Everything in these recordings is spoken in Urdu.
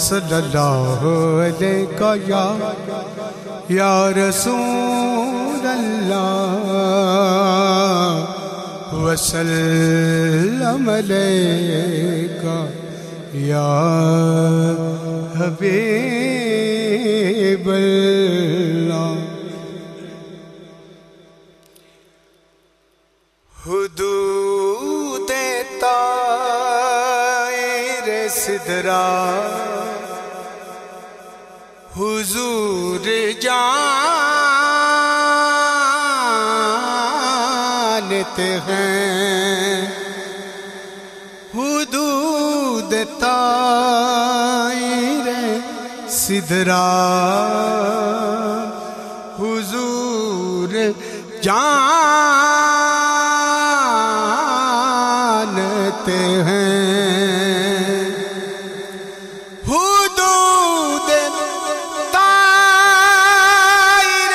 صلی اللہ علیہ یا رسول اللہ وسلم علیہ یا حبیب اللہ۔ حدود طائر سدرا حضور جانتے ہیں، حدود طائر سدرا حضور جانتے ہیں، حدود طائر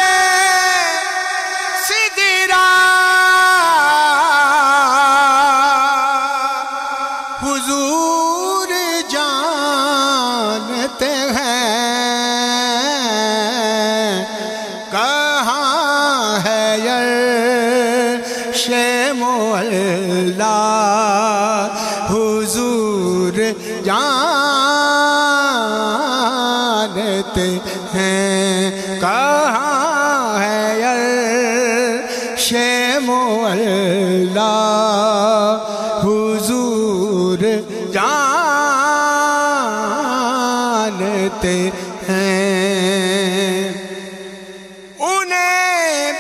سدرا حضور جانتے ہیں، کہاں ہے عرش معلا حضور جانتے ہیں، کہاں ہے عرش معلا حضور جانتے ہیں، انہیں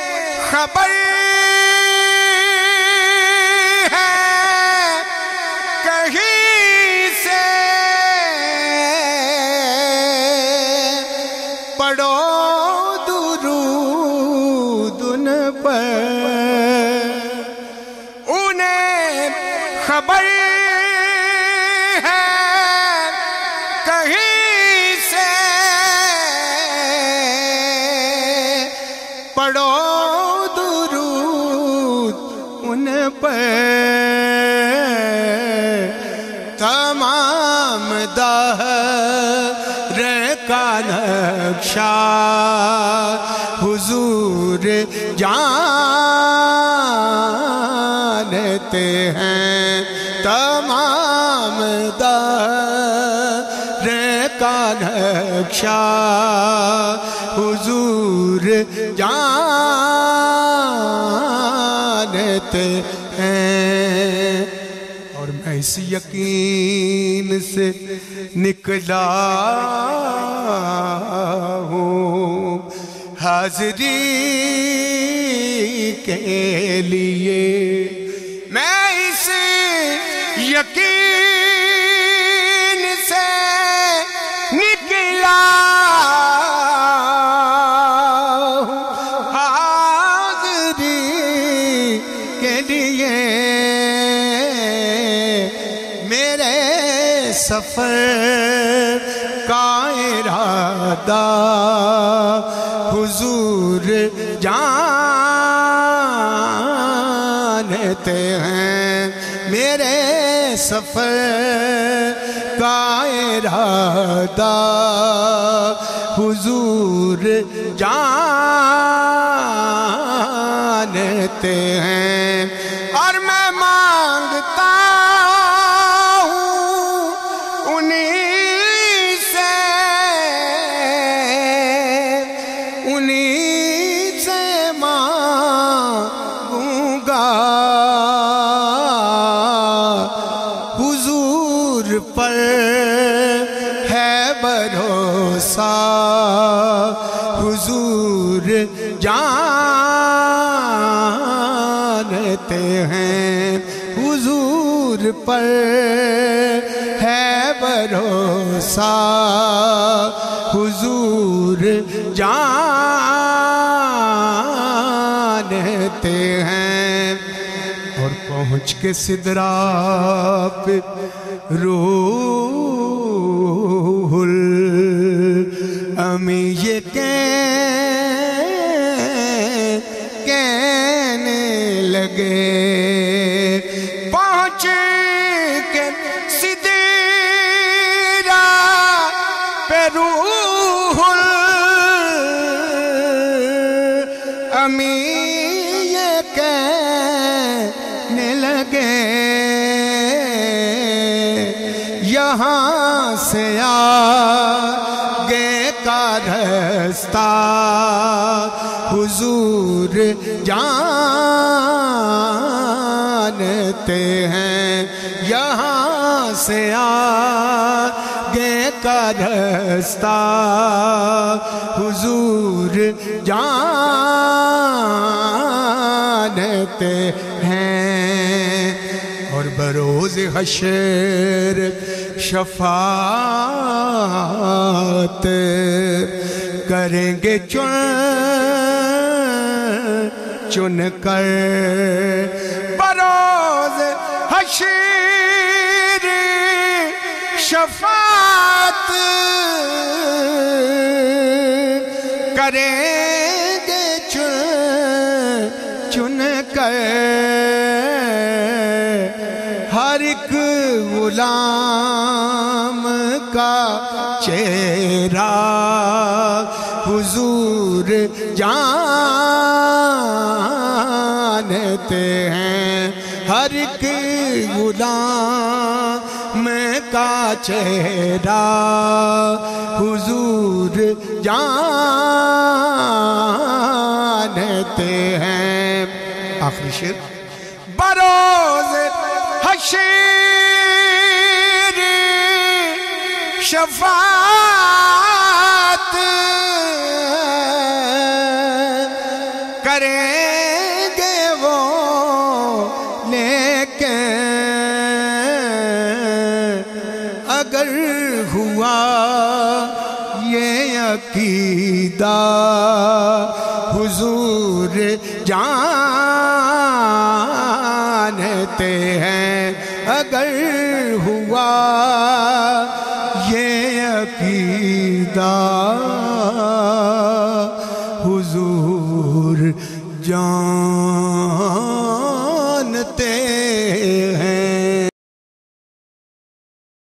خبر ہے کہیں سے پڑھو درود ان پر، انہیں خبر ہے کہیں سے پڑھو درود ان پر، تمام دہر کا نقشہ حضور جانتے ہیں، تمام دہر کا نقشہ حضور جانتے ہیں، اور میں اس یقین سے نکلا ہوں حاضری کے لیے، میں اس یقین سے نکلا ہوں حاضری کے لیے، میرے سفر کا ارادہ حضور جانتے ہیں، میرے سفر کا ارادہ حضور جانتے ہیں، اور میں مانگتا پر ہے بھروسہ حضور جانتے ہیں، حضور پر ہے بھروسہ حضور جانتے ہیں، اور پہنچ کے سدرا پہ روح الامی یہ کہنے لگے، پہنچ کے سدرا روح الامین یہ کہنے لگے یہاں سے آگے کا رستہ حضور جانتے ہیں، یہاں سے آگے کا رستہ حضور جانتے ہیں، اور بروز حشر شفاعت کریں گے چن کر، بروز حشر شفاعت کریں گے چن کر، ہر ایک غلام کا چہرہ حضور جانتے ہیں، ہر ایک غلام کا چہرہ حضور جانتے ہیں۔ آخری شعر، بروز حشر شفاعت کریں گے وہ لیکن اگر ہوا یہ عقیدہ حضور جانتے ہیں، اگر ہوا یہ عقیدہ حضور جانتے